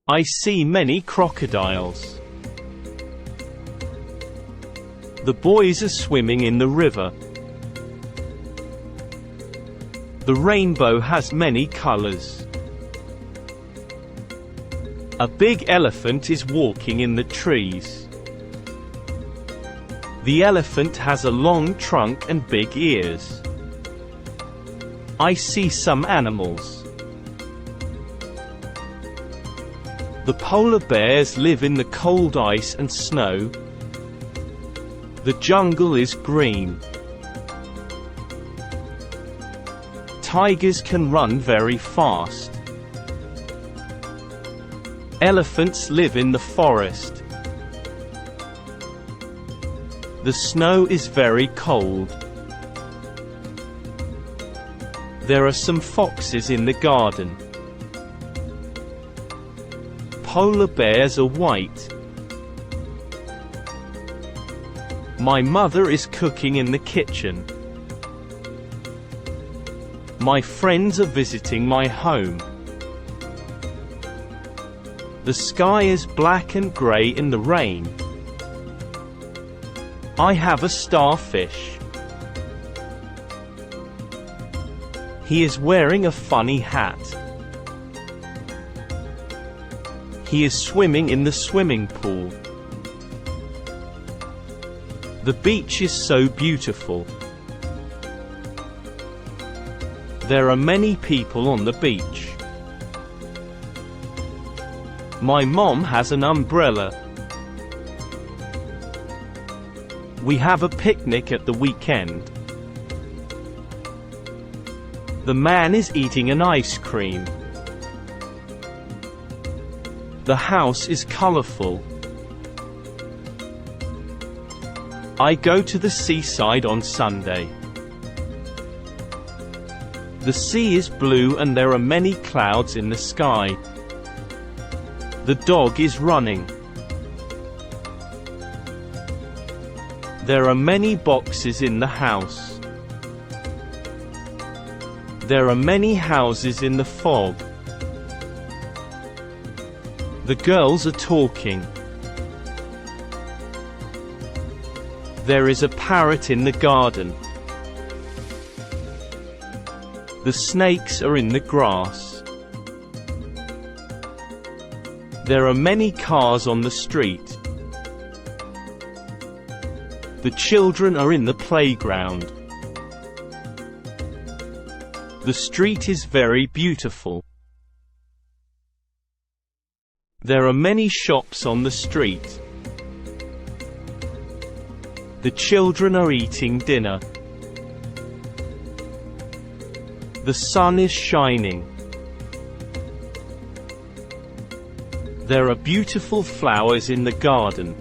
I see many crocodiles. The boys are swimming in the river. The rainbow has many colors. A big elephant is walking in the trees. The elephant has a long trunk and big ears. I see some animals. The polar bears live in the cold ice and snow. The jungle is green. Tigers can run very fast. Elephants live in the forest. The snow is very cold. There are some foxes in the garden. Polar bears are white. My mother is cooking in the kitchen. My friends are visiting my home. The sky is black and gray in the rain. I have a starfish. He is wearing a funny hat. He is swimming in the swimming pool. The beach is so beautiful. There are many people on the beach. My mom has an umbrella. We have a picnic at the weekend. The man is eating an ice cream. The house is colorful. I go to the seaside on Sunday. The sea is blue and there are many clouds in the sky. The dog is running. There are many boxes in the house. There are many houses in the fog. The girls are talking. There is a parrot in the garden. The snakes are in the grass. There are many cars on the street. The children are in the playground. The street is very beautiful. There are many shops on the street. The children are eating dinner. The sun is shining. There are beautiful flowers in the garden.